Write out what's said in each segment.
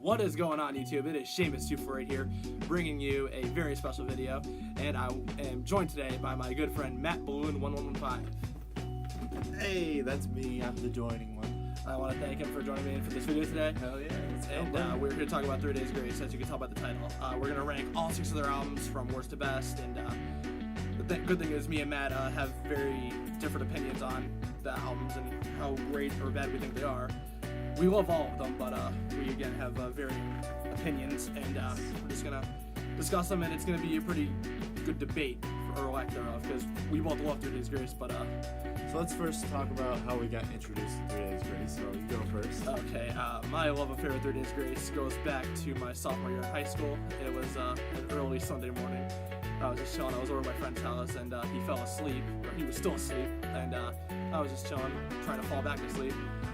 What is going on, YouTube? It is Seamus248 here, bringing you a very special video, and I am joined today by my good friend MattBalloon1115. Hey, that's me. I'm the joining one. I want to thank him for joining me for this video today. Hell yeah. And we're here to talk about 3 Days Grace, as you can tell by the title. We're going to rank all 6 of their albums from worst to best, and the good thing is me and Matt have very different opinions on the albums and how great or bad we think they are. We love all of them, but we again have varying opinions, and we're just gonna discuss them, and it's gonna be a pretty good debate, or lack thereof, because we both love 3 Days Grace. But so let's first talk about how we got introduced to 3 Days Grace. So you go first. Okay, my love affair with 3 Days Grace goes back to my sophomore year in high school. It was an early Sunday morning. I was just chilling. I was over at my friend's house, and he fell asleep, or he was still asleep, and I was just chilling, trying to fall back to sleep.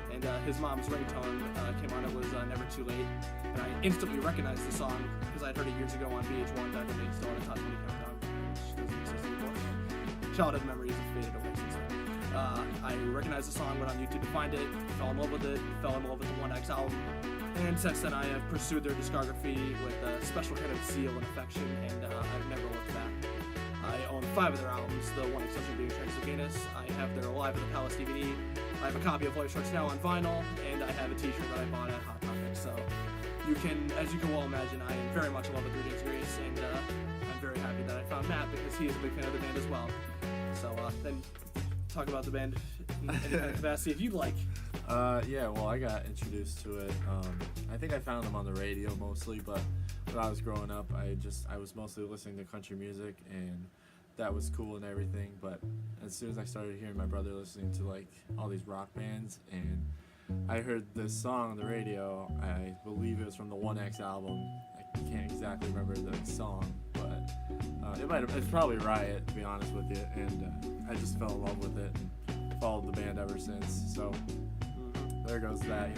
And his mom's ringtone came on. It was Never Too Late, and I instantly recognized the song because I'd heard it years ago on VH1 back when they still had a top 20 countdown, which doesn't exist anymore. Childhood memories have faded away since then. I recognized the song, went on YouTube to find it, fell in love with it, fell in love with the 1X album, and since then I have pursued their discography with a special kind of zeal and affection, and I've never looked back. I own 5 of their albums, the one exception being Transylvanus. I have their Live at the Palace DVD. I have a copy of Life Starts Now on vinyl, and I have a t-shirt that I bought at Hot Topic. So you can, as you can well imagine, I am very much in love with 3 Days Grace, and I'm very happy that I found Matt because he is a big fan of the band as well. So then talk about the band in any kind of capacity if you'd like. Yeah, well, I got introduced to it. I think I found them on the radio mostly, but when I was growing up, I was mostly listening to country music, and that was cool and everything. But as soon as I started hearing my brother listening to like all these rock bands, and I heard this song on the radio, I believe it was from the 1X album. I can't exactly remember the song, but it's probably Riot, to be honest with you. And I just fell in love with it and followed the band ever since. So there goes that,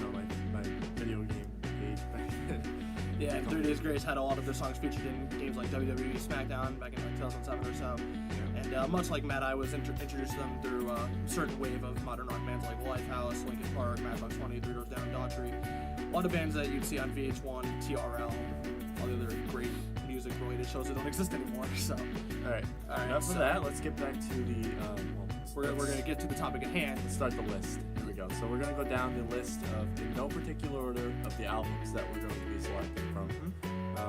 my video game page back then. Yeah, 3 Days Grace had a lot of their songs featured in games like WWE SmackDown back in like 2007 or so. And much like Matt, I was introduced to them through a certain wave of modern rock bands like Lifehouse, Linkin Park, Matchbox 20, Three Doors Down, Daughtry. A lot of bands that you'd see on VH1, TRL, all the other great music-related shows that don't exist anymore. So, all right. Enough of that. Let's get back to the. We're going to get to the topic at hand. Let's start the list. Here we go. So we're going to go down the list in no particular order of the albums that we're going to be selecting from.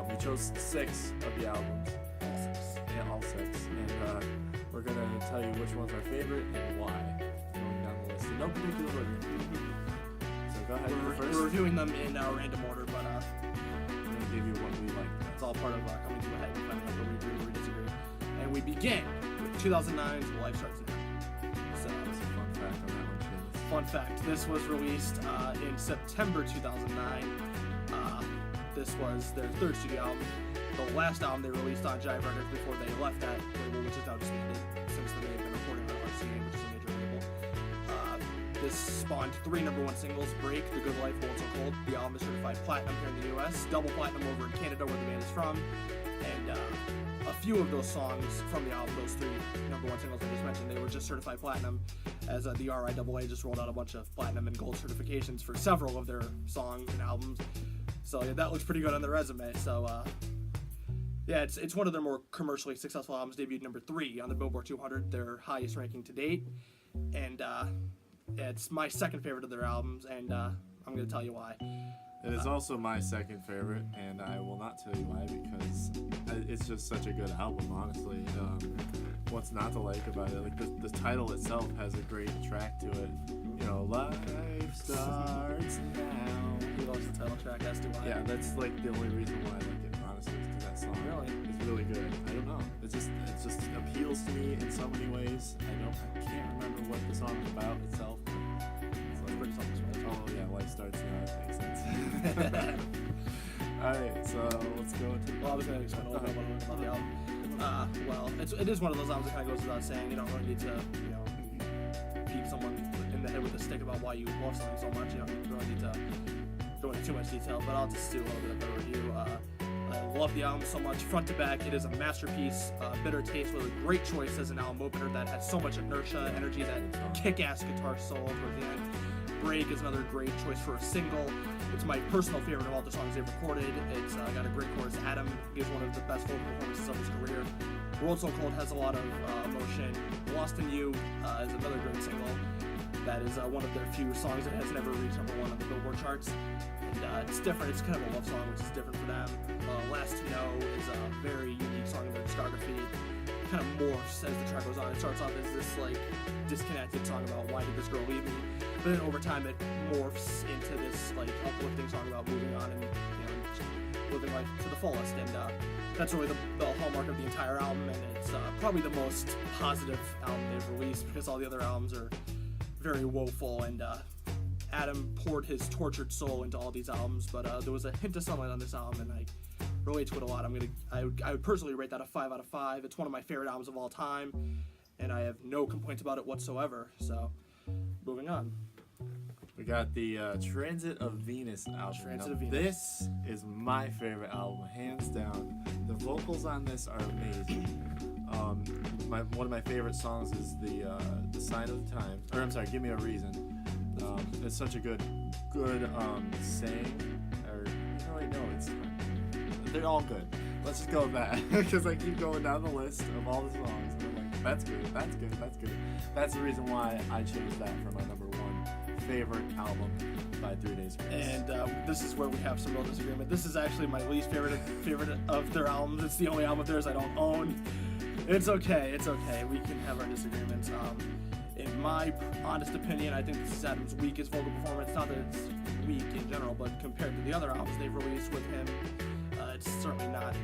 We chose 6 of the albums. All 6. Yeah, all 6. And we're going to tell you which one's our favorite and why. Going down the list in no particular order. So go ahead. We're reviewing them in random order, but we're going to give you what we like. It's all part of coming to a head and finding out where we agree or we disagree. And we begin with 2009's Life Starts Now. Fun fact, this was released in September 2009. This was their 3rd studio album. The last album they released on Jive Records before they left that label, which is now disbanded since then they've been recording on RCA, which is a major label. This spawned 3 #1 singles: Break, The Good Life, Won't So Cold. The album is certified platinum here in the US, double platinum over in Canada where the band is from, and a few of those songs from the album, those 3 #1 singles I just mentioned, they were just certified platinum, as the RIAA just rolled out a bunch of platinum and gold certifications for several of their songs and albums. So yeah, that looks pretty good on their resume. So yeah, it's one of their more commercially successful albums. Debuted number 3 on the Billboard 200, their highest ranking to date, and yeah, it's my 2nd favorite of their albums, and I'm going to tell you why. It is also my 2nd favorite, and I will not tell you why because it's just such a good album, honestly. What's not to like about it? Like the title itself has a great track to it. Life starts now. He loves the title track, as do I. Yeah, that's like the only reason why I like it, honestly, is because that song is really good. I don't know. It just appeals to me in so many ways. I can't remember what the song is about itself. It's like pretty something. Oh yeah, Life Starts Now. That makes sense. Alright, so let's go into. Well, I was going to explain a little bit about the album. Well, it is one of those albums that kind of goes without saying. You don't really need to, beat someone in the head with a stick about why you love something so much. You don't really need to go into too much detail, but I'll just do a little bit of a review. I love the album so much, front to back. It is a masterpiece. Bitter Taste was a great choice as an album opener that has so much inertia, energy, that kick-ass guitar solo towards the end. Break is another great choice for a single. It's my personal favorite of all the songs they've recorded. It's got a great chorus. Adam gives one of the best vocal performances of his career. World So Cold has a lot of emotion. Lost in You is another great single. That is one of their few songs that has never reached #1 on the Billboard charts. And it's different. It's kind of a love song, which is different for them. Last to Know is a very unique song in their discography. It kind of morphs as the track goes on. It starts off as this like disconnected song about why did this girl leave me, but then over time it morphs into this like uplifting song about moving on and living life to the fullest. And that's really the hallmark of the entire album. And it's probably the most positive album they've released because all the other albums are very woeful, and Adam poured his tortured soul into all these albums, but there was a hint of sunlight on this album, and I relate to it a lot. I would personally rate that a 5 out of 5. It's one of my favorite albums of all time, and I have no complaints about it whatsoever. So, moving on. We got the Transit of Venus album. Transit of Venus. This is my favorite album, hands down. The vocals on this are amazing. One of my favorite songs is the Sign of the Times, or I'm sorry, Give Me a Reason. It's such a good saying, or they're all good. Let's just go with that, because I keep going down the list of all the songs, and I'm like, that's good. That's the reason why I chose that for my number 1 favorite album by 3 Days Grace. And this is where we have some real disagreement. This is actually my least favorite of their albums. It's the only album of theirs I don't own. It's okay. We can have our disagreements. In my honest opinion, I think this is Adam's weakest vocal performance. Not that it's weak in general, but compared to the other albums they've released with him, it's certainly not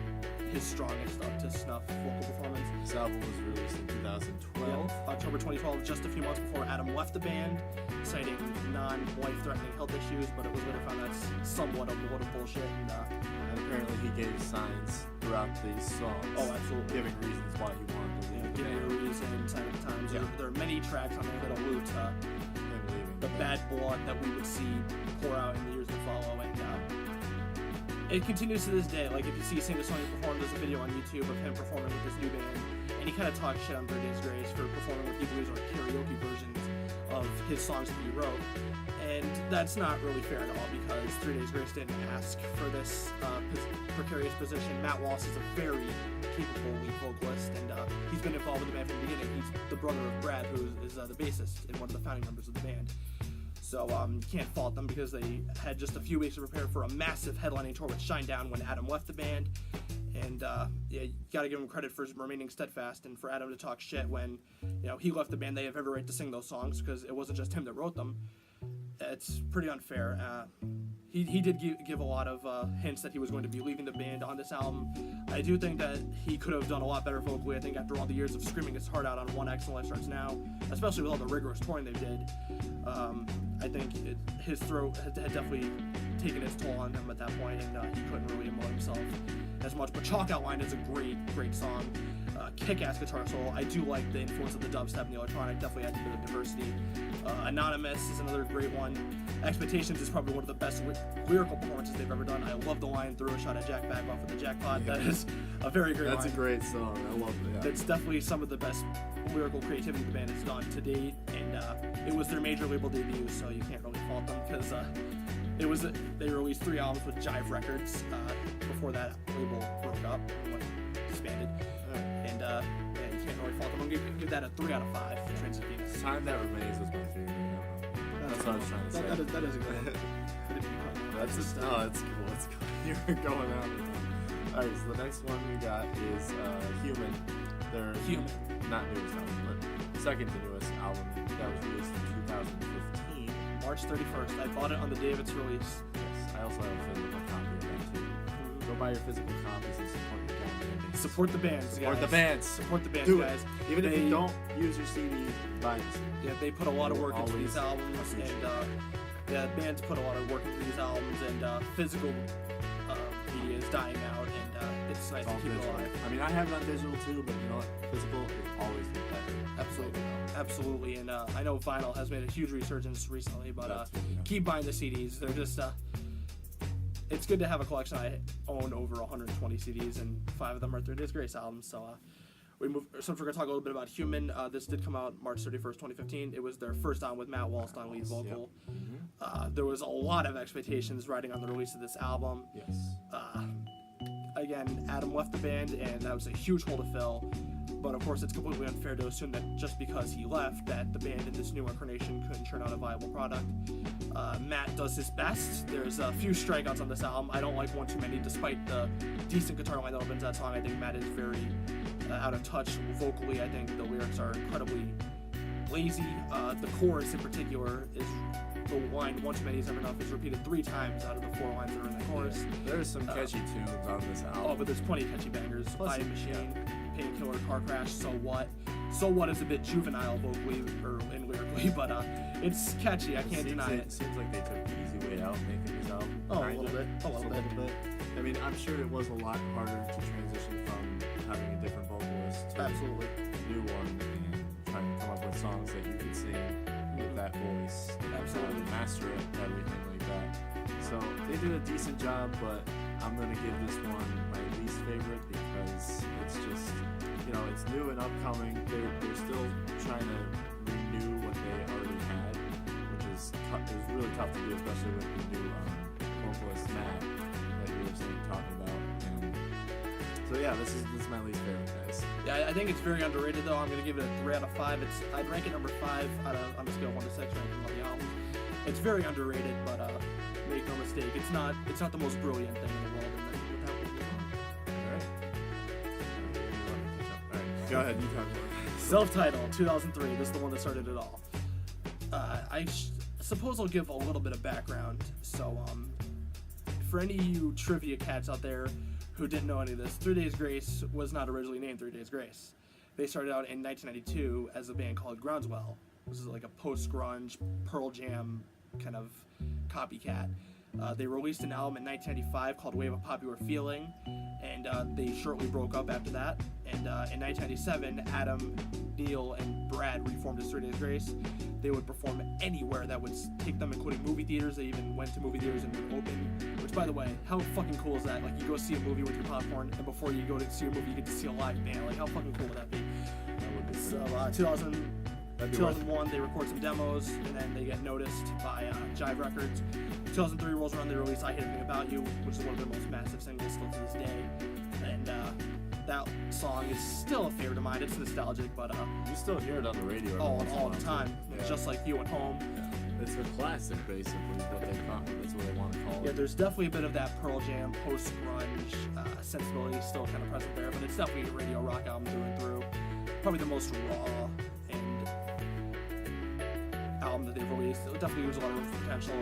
his strongest up to snuff vocal performance. This album was released in 2012. October 2012, just a few months before Adam left the band, citing non-life-threatening health issues, but it was later found that's somewhat of a load of bullshit. And apparently he gave signs throughout these songs. Oh, absolutely. Giving reasons why he wanted to leave. Give Me a Reason, Sign of the Times. Yeah. There are many tracks on there that allude to the bad blood that we would see pour out in the years to follow. And it continues to this day. Like, if you see Sing the Song He Performed, there's a video on YouTube of him performing with this new band, and he kind of talks shit on 3 Days Grace for performing what he believes are karaoke versions of his songs that he wrote. And that's not really fair at all, because 3 Days Grace didn't ask for this precarious position. Matt Walsh is a very capable lead vocalist, and he's been involved with the band from the beginning. He's the brother of Brad, who is the bassist and one of the founding members of the band. So you can't fault them, because they had just a few weeks to prepare for a massive headlining tour with Shinedown when Adam left the band. And you gotta give him credit for remaining steadfast, and for Adam to talk shit when he left the band. They have every right to sing those songs, because it wasn't just him that wrote them. It's pretty unfair. He did give a lot of hints that he was going to be leaving the band on this album. I do think that he could have done a lot better vocally. I think after all the years of screaming his heart out on One X and Life Starts Now, especially with all the rigorous touring they did, I think his throat had definitely taken its toll on him at that point, and he couldn't really emote himself as much. But Chalk Outline is a great song. Kick-ass guitar solo. I do like the influence of the dubstep and the electronic. Definitely adds a bit of diversity. Anonymous is another great one. Expectations is probably one of the best lyrical performances they've ever done. I love the line, "Threw a shot at Jack Bagwell for the jackpot." Yeah. That is a very great line. That's a great song. I love it. Yeah. It's definitely some of the best lyrical creativity the band has done to date, and it was their major label debut, so you can't really fault them, because they released 3 albums with Jive Records before that label broke up and disbanded. And you can't really fault them. I'm going to give that a 3 out of 5 for Transit of Venus. Time That Remains was my favorite. That's what I was trying to say. That is a good one. That's cool. It's cool. You're going out. Alright, so the next one we got is Human. They're Human. Not newest album, but second to newest album that was released in 2015. March 31st. I bought it on the day of its release. Yes, I also have a physical copy of that too. Go buy your physical copies and support your band. Support the bands, guys. Support the bands. Support the bands, Do guys. it. Even if you don't use your CD, buy the CD. Yeah, they put a lot of work into these albums, and bands put a lot of work into these albums, and physical media is dying out, and it's nice to keep it alive. I mean, I have it on digital too, but you know what? Physical is always the better. Absolutely, and I know vinyl has made a huge resurgence recently, but keep buying the CDs. They're just it's good to have a collection. I own over 120 CDs, and 5 of them are 3 Days Grace albums, so So if we're gonna talk a little bit about Human, this did come out March 31st, 2015. It was their first album with Matt Walsh on lead vocal. Yep. There was a lot of expectations riding on the release of this album. Yes. Again, Adam left the band, and that was a huge hole to fill. But of course, it's completely unfair to assume that just because he left, that the band in this new incarnation couldn't turn out a viable product. Matt does his best. There's a few strikeouts on this album. I don't like One Too Many, despite the decent guitar line that opens that song. I think Matt is very out of touch vocally. I think the lyrics are incredibly lazy. The chorus in particular is the line "One Too Many is never enough" is repeated 3 times out of the 4 lines that are in the chorus. There's some catchy tunes on this album. Oh, but there's plenty of catchy bangers. Plus, I Am Machine, Painkiller, Car Crash, So What. So What is a bit juvenile vocally and lyrically, but it's catchy. I can't deny it. It seems like they took the easy way out making this album. Oh, a little bit. A little bit. I mean, I'm sure it was a lot harder to transition from having a different vocalist to Absolutely. a new one and trying to come up with songs that you could sing with that voice. Absolutely. Master it, everything like that. So they did a decent job, but I'm going to give this one my least favorite because it's just, it's new and upcoming. They're still trying to renew what they already had, which is it was really tough to do, especially with the new vocalist Matt that you were talking about. And so yeah, this is my least favorite, guys. Yeah, I think it's very underrated though. I'm gonna give it a 3 out of 5. I'd rank it number 5 on a scale of 1 to 6 ranking on the album. It's very underrated, but make no mistake, it's not the most brilliant thing in the world. And with that, we'll move on. All right. Go ahead, you talk about it. Self-titled, 2003. This is the one that started it all. I suppose I'll give a little bit of background. So, for any of you trivia cats out there who didn't know any of this, 3 Days Grace was not originally named 3 Days Grace. They started out in 1992 as a band called Groundswell. This is like a post-grunge Pearl Jam kind of copycat. They released an album in 1995 called Wave of Popular Feeling, and they shortly broke up after that. And in 1997, Adam, Neil, and Brad reformed as 3 Days Grace. They would perform anywhere that would take them, including movie theaters. They even went to movie theaters and would open, which, by the way, how fucking cool is that? Like, you go see a movie with your popcorn, and before you go to see a movie, you get to see a live band. Like, how fucking cool would that be? So, 2001, they record some demos, and then they get noticed by Jive Records. 2003 rolls around, they release I Hate Everything About You, which is one of their most massive singles still to this day. And that song is still a favorite of mine. It's nostalgic, but you still hear it on the radio all the time. Yeah. Just like You at Home. Yeah. It's a classic, basically, that's what they want to call it. Yeah, there's definitely a bit of that Pearl Jam, post-grunge sensibility still kind of present there, but it's definitely a radio rock album through and through. Probably the most raw and album that they've released. It definitely used a lot of room for potential.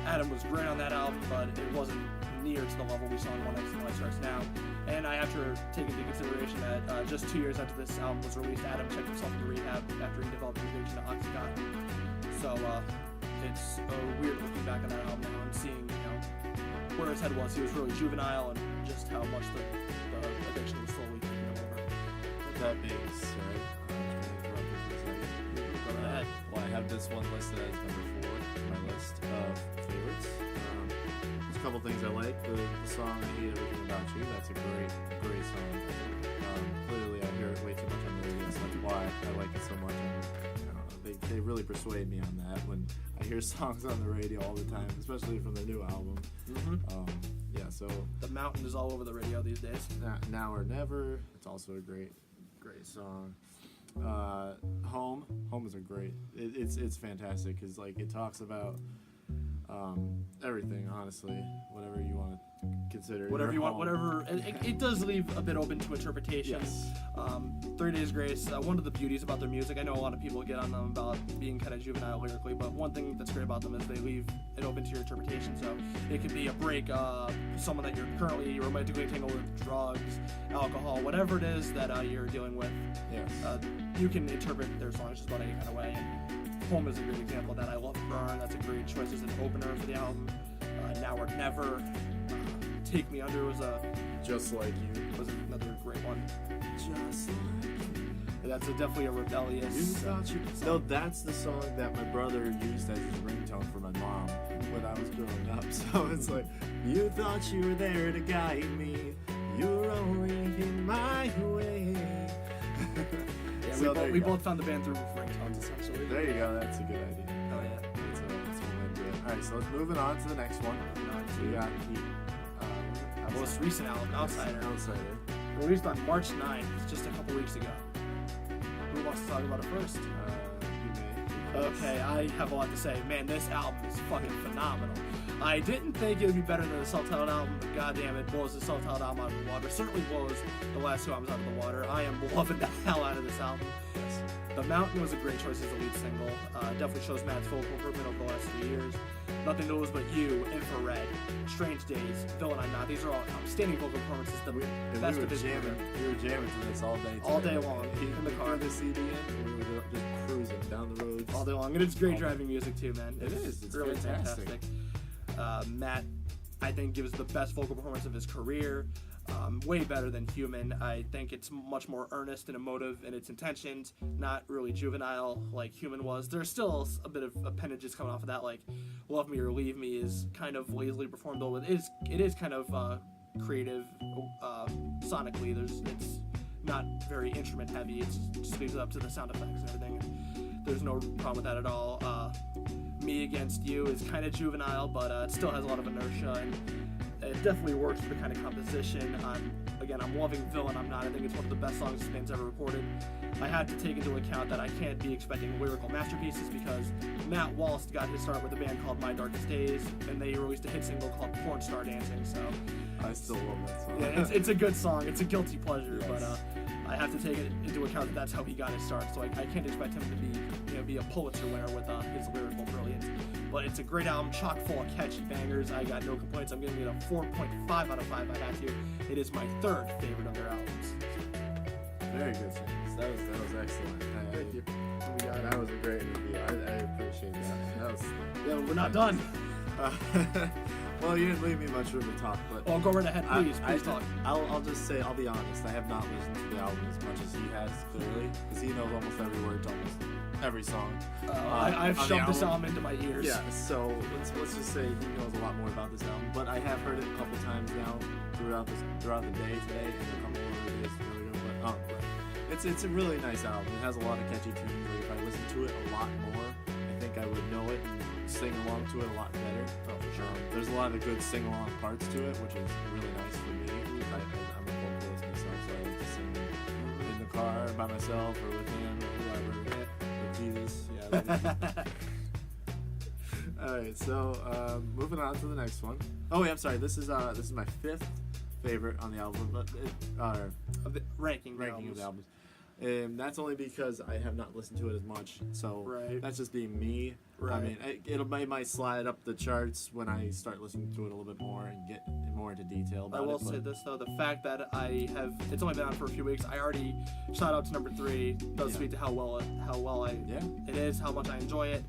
Adam was great on that album, but it wasn't near to the level we saw in One X and Light Starts Now. And I have to take into consideration that just 2 years after this album was released, Adam checked himself into rehab after he developed an addiction to Oxycontin. So it's weird looking back on that album now and seeing where his head was. He was really juvenile, and just how much the addiction was slowly taking him over. With that being said, Go ahead. Well, I have this one listed as number 4 on my list of favorites. There's a couple things I like. The song I Hate Everything About You, that's a great song. Clearly, I hear it way too much on the radio, so that's why I like it so much. And, they really persuade me on that when I hear songs on the radio all the time, especially from the new album. Yeah, so The Mountain is all over the radio these days. Now or Never, it's also a great song. Home is a great. It's fantastic because it talks about everything, honestly, whatever you want to consider. Whatever you want, whatever. It does leave a bit open to interpretation. Yes. 3 Days Grace, one of the beauties about their music, I know a lot of people get on them about being kind of juvenile lyrically, but one thing that's great about them is they leave it open to your interpretation. So it could be a breakup, someone that you're currently romantically tangled with, drugs, alcohol, whatever it is that you're dealing with. Yes. You can interpret their songs just about any kind of way. And Home is a great example of that. I love Burn. That's a great choice as an opener for the album. Now or Never. Take Me Under was Just Like You was another great one. Just like you. That's definitely a rebellious. No, that's the song that my brother used as his ringtone for my mom when I was growing up. So it's like, you thought you were there to guide me, you were only in my way. Yeah, So we both found the band through ringtones, essentially. There you go. That's a good idea. Oh yeah. That's one way to do it. All right, so let's moving on to the next one. We got the Most recent album, Outsider, Outsider. released on March 9th, just a couple weeks ago. Who wants to talk about it first? You may. Okay, I have a lot to say. Man, this album is fucking phenomenal. I didn't think it would be better than the self-titled album, but goddamn, it blows the self-titled album out of the water. Certainly blows the last two albums out of the water. I am loving the hell out of this album. Yes. The Mountain was a great choice as the lead single. Definitely shows Matt's vocal improvement over the last few years. Nothing to Lose But You, Infrared, Strange Days, Villain I'm Not. These are all outstanding vocal performances. The best of his career. We were jamming to this all day. All day long, in the car. The CD in, and we were just cruising down the roads. All day long. And it's great driving music too, man. It is. It's really fantastic. fantastic. Matt, I think, gives the best vocal performance of his career. Way better than Human. I think it's much more earnest and emotive in its intentions, not really juvenile like Human was. There's still a bit of appendages coming off of that, like Love Me or Leave Me is kind of lazily performed, though it is kind of creative sonically. It's not very instrument heavy. It just leaves it up to the sound effects and everything. There's no problem with that at all. Me Against You is kind of juvenile, but it still has a lot of inertia, and it definitely works for the kind of composition. I'm loving Villain I'm Not. I think it's one of the best songs this band's ever recorded. I have to take into account that I can't be expecting lyrical masterpieces because Matt Walsh got his start with a band called My Darkest Days, and they released a hit single called Porn Star Dancing, so... I still love that song. Yeah, it's a good song. It's a guilty pleasure, Yes. but I have to take it into account that that's how he got his start, so I can't expect him to be a Pulitzer winner with his lyrical brilliance. But it's a great album, chock full of catchy bangers. I got no complaints. I'm giving it a 4.5 out of 5 if I had to. It is my third favorite of their albums. Very good, James. That was excellent. Thank you. That was a great review. I appreciate that. Yeah, we're not done. Well, you didn't leave me much room to talk, but Oh, go right ahead, please. Please talk. I'll just say, I'll be honest. I have not listened to the album as much as he has, clearly, because he knows almost every word to almost every song. I've on the shoved this album. album into my ears. Yeah, so let's just say he knows a lot more about this album. But I have heard it a couple times now throughout the day today, and a couple of days really good. But it's a really nice album. It has a lot of catchy tunes. Like if I listen to it a lot more, I think I would know it and sing along to it a lot better. Oh, for sure. There's a lot of good sing-along parts to it, which is really nice for me. I'm a vocalist myself, so I like to sing in the car by myself or with him or whoever. With Jesus. Yeah. All right, so moving on to the next one. Oh wait, I'm sorry. This is my fifth favorite on the album, but Ranking of the albums. That's only because I have not listened to it as much, so that's just being me. Right. I mean, it might slide up the charts when I start listening to it a little bit more and get more into detail about I will it. say this though, the fact that it's only been on for a few weeks, I already shot out to number 3 does speak to how well it is, how much I enjoy it.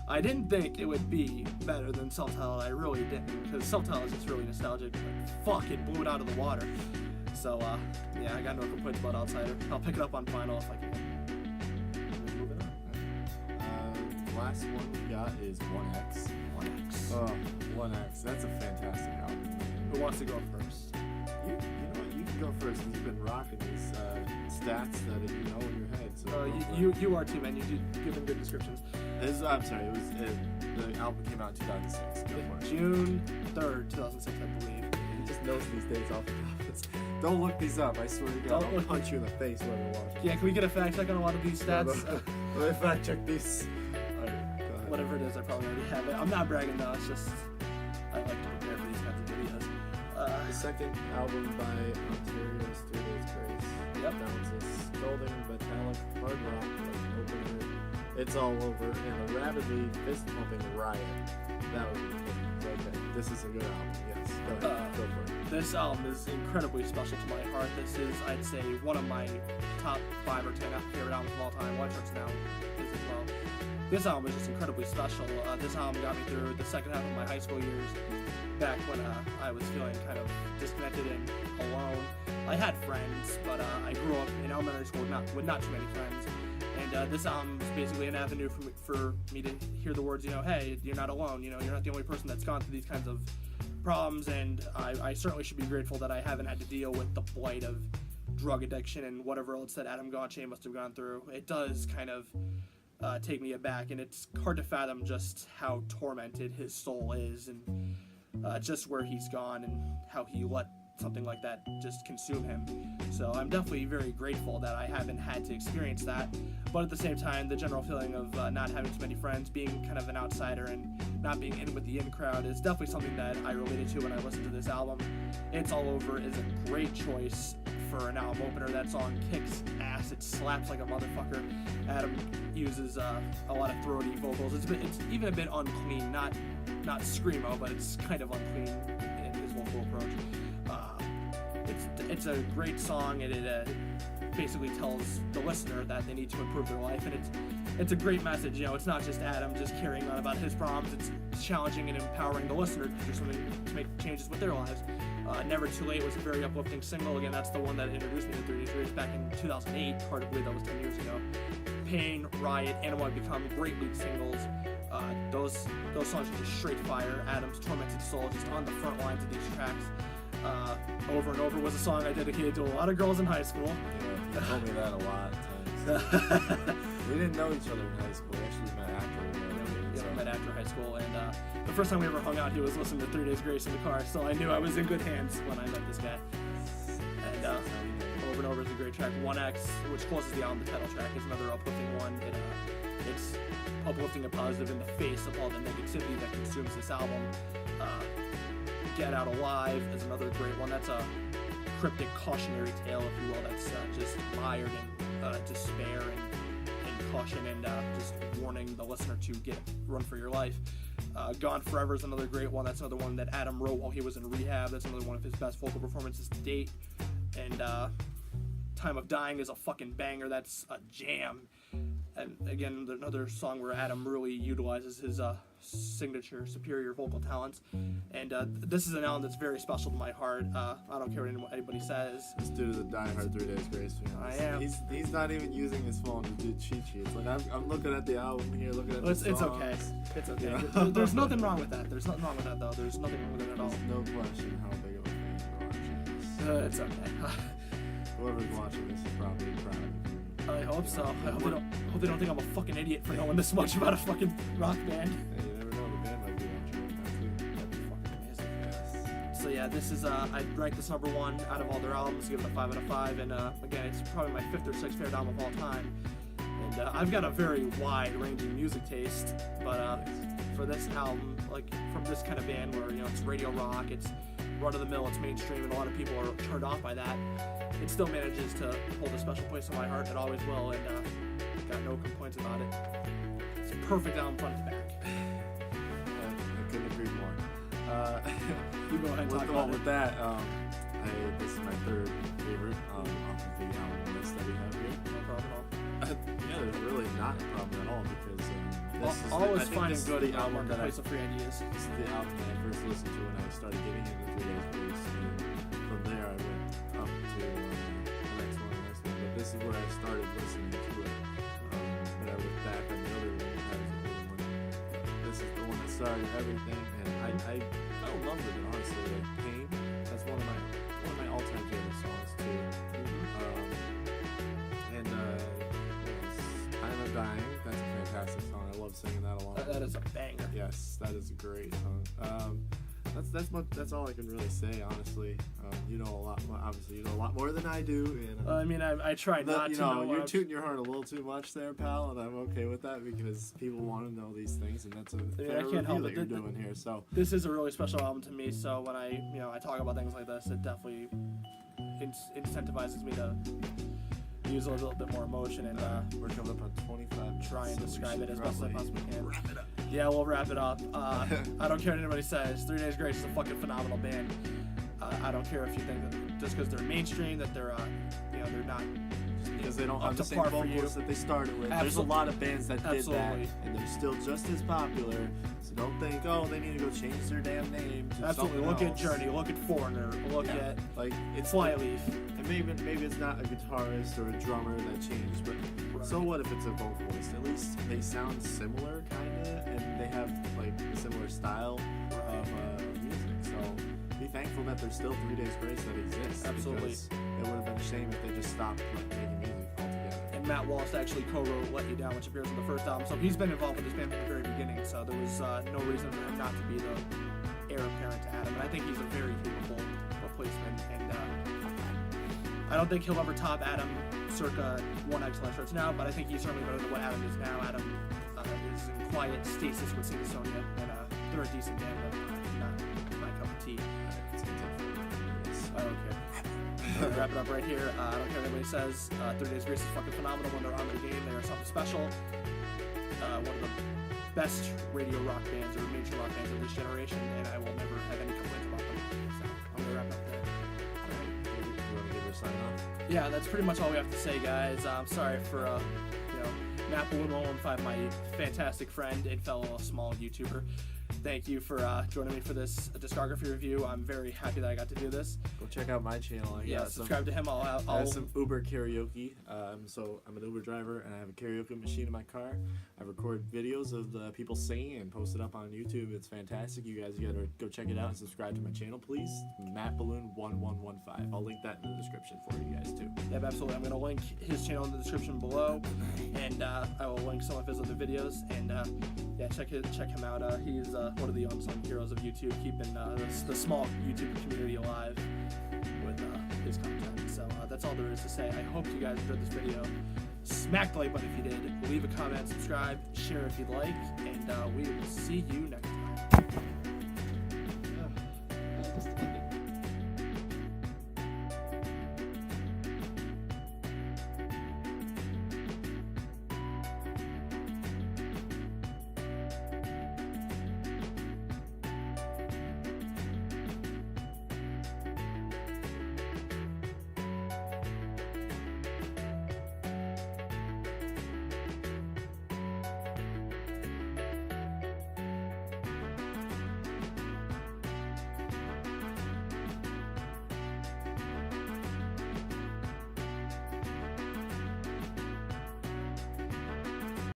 I didn't think it would be better than Self-Titled. I really didn't, because Self-Titled is just really nostalgic. But fuck, it blew it out of the water. So yeah, I got no complaints about Outsider. I'll pick it up on vinyl if I can. Moving on. The last one we got is 1X. 1X. Oh, 1X. That's a fantastic album. Who wants to go first? You know what? You can go first. You've been rocking these stats that you know in your head. So You are too, man. You did give them good descriptions. I'm sorry. The album came out in 2006. Go for it. June 3rd, 2006, I believe. He just knows these dates off the top. Don't look these up. I swear to God, I'll punch you in the face while you're watching. Yeah, can we get a fact check on a lot of these stats? Let me fact check these. All right, go ahead. Whatever it is, I probably already have it. I'm not bragging though. It's just I like to prepare for these kinds of videos. The second album by Ontario's 3 Days Grace. Yep. Balances golden, metallic, hard rock, like opener. It's all over, and a rapidly fist-pumping riot. That would be okay. This is a good album. Yes. Go ahead. Go for it. This album is incredibly special to my heart. This is, I'd say, one of my top 5 or 10 favorite albums of all time. White Stripes Now is as well. This album is just incredibly special. This album got me through the second half of my high school years, back when I was feeling kind of disconnected and alone. I had friends, but I grew up in elementary school with not too many friends. And this album is basically an avenue for me to hear the words, hey, you're not alone. You're not the only person that's gone through these kinds of problems, and I certainly should be grateful that I haven't had to deal with the blight of drug addiction and whatever else that Adam Gauthier must have gone through, it does kind of take me aback, and it's hard to fathom just how tormented his soul is, and just where he's gone and how he let something like that just consume him. So I'm definitely very grateful that I haven't had to experience that, but at the same time, the general feeling of not having too many friends, being kind of an outsider and not being in with the in crowd is definitely something that I related to when I listened to this album. It's All Over is a great choice for an album opener. That song kicks ass. It slaps like a motherfucker. Adam uses a lot of throaty vocals. It's even a bit unclean, not screamo, but it's kind of unclean in his vocal approach. It's a great song, and it basically tells the listener that they need to improve their life, and it's a great message. You know, it's not just Adam just carrying on about his problems. It's challenging and empowering the listener to do something to make changes with their lives. Never Too Late was a very uplifting single. Again, that's the one that introduced me to 3 Days Grace back in 2008. Hard to believe that was 10 years ago. Pain, Riot, and What Become, great lead singles. Those songs are just straight fire. Adam's tormented soul just on the front lines of these tracks. Over and Over was a song I dedicated to a lot of girls in high school. Yeah, you told me that a lot of times. We didn't know each other in high school. We actually met after. We met after high school, and the first time we ever hung out, he was listening to 3 Days Grace in the car, so I knew I was in good hands when I met this guy. And Over and Over is a great track. 1X, which closes the album, the title track, is another uplifting one. It's uplifting and positive in the face of all the negativity that consumes this album. Get Out Alive is another great one. That's a cryptic cautionary tale, if you will, that's just mired in despair and caution, and just warning the listener to run for your life. Gone Forever is another great one. That's another one that Adam wrote while he was in rehab. That's another one of his best vocal performances to date. And Time of Dying is a fucking banger. That's a jam. And again, another song where Adam really utilizes his signature superior vocal talents. And this is an album that's very special to my heart. I don't care what anybody says. This dude is a diehard 3 Days Grace fan. I am. He's not even using his phone to do cheat sheets. Like I'm looking at the album here, looking at the songs. It's okay. It's okay. Yeah. There's nothing wrong with that. There's nothing wrong with that, though. There's nothing wrong with it at all. There's no question how big of a fan you are. It's okay. Whoever's watching this is probably proud of you. I hope so. I hope they don't think I'm a fucking idiot for knowing this much about a fucking rock band. Hey, you never know, the band might be watching right now too. That'd be fucking amazing. Yes. So yeah, this is I'd rank this number 1 out of all their albums, give it a 5 out of 5, and again, it's probably my 5th or 6th favorite album of all time. And I've got a very wide-ranging music taste, but for this album, like from this kind of band where it's radio rock, it's run-of-the-mill, it's mainstream, and a lot of people are turned off by that, it still manages to hold a special place in my heart. It always will, and got no complaints about it. It's a perfect album front to back. I couldn't agree more. You go ahead and talk about it. With that, this is my 3rd favorite off of the album list that we have here. No problem at all. Yeah, there's really not a problem at all because always finding good album that plays some free ideas. This is the album that I first listened to when I started getting into 3 Days Grace, and from there I went up to the next one. But this is where I started listening to it. But I looked back on the other one, and that was the other one. This is the one that started everything, and I fell in love with it, honestly. Like Pain, that's one of my all-time favorite songs too. And Time of Dying, that's a fantastic song. I love singing that along. That is a banger. Yes, that is a great song. That's all I can really say, honestly. You know a lot. Obviously, you know a lot more than I do. And I mean, I try not to know. You're tooting your horn a little too much there, pal, and I'm okay with that because people want to know these things, and that's a fair review that you're doing here. So this is a really special album to me. So when I talk about things like this, it definitely incentivizes me to use a little bit more emotion, and we're coming up on 25. Try and describe it as best as I possibly can. Wrap it up. Yeah, we'll wrap it up. I don't care what anybody says. 3 Days Grace is a fucking phenomenal band. I don't care if you think that just because they're mainstream that they're they're not because they don't up have the to same par for you. vocals that they started with. There's a lot of bands that did that, and they're still just as popular. So don't think, oh, they need to go change their damn name to Absolutely. something Look else. at Journey. Look at Foreigner. Look at like it's Flyleaf. And maybe it's not a guitarist or a drummer that changed, but so what if it's a vocalist? At least they sound similar, kinda, and they have like a similar style of music. So be thankful that there's still 3 Days Grace that exists. Absolutely. Because it would have been a shame if they just stopped making music altogether. And Matt Wallace actually co-wrote Let You Down, which appears on the first album. So he's been involved with this band from the very beginning. So there was no reason for him not to be the heir apparent to Adam. And I think he's a very capable replacement. And I don't think he'll ever top Adam circa One Excellent Shirts now, but I think he's certainly better than what Adam is now. Adam is in quiet stasis with Sing Sonia, and they're a decent band, but not my cup of tea. I don't care. I'm gonna wrap it up right here. I don't care what anybody says. 30 Days Grace is fucking phenomenal. When they're on the game, they are something special. One of the best radio rock bands or mainstream rock bands of this generation, and I will never have any complaints about them. So I'm gonna wrap it up there. You want to give her a sign off? Yeah, that's pretty much all we have to say, guys. I'm sorry for MattBalloon1115, my fantastic friend and fellow small YouTuber. Thank you for joining me for this discography review. I'm very happy that I got to do this. Go check out my channel. Subscribe to him. I have some Uber karaoke. So I'm an Uber driver and I have a karaoke machine in my car. I record videos of the people singing and post it up on YouTube. It's fantastic. You guys gotta go check it out and subscribe to my channel, please. MattBalloon1115. I'll link that in the description for you guys too. Yep, absolutely. I'm gonna link his channel in the description below, and I will link some of his other videos. And check him out. He's one of the unsung heroes of YouTube, keeping the small YouTube community alive with his content. So that's all there is to say. I hope you guys enjoyed this video. Smack the like button if you did. Leave a comment, subscribe, share if you'd like, and we will see you next time.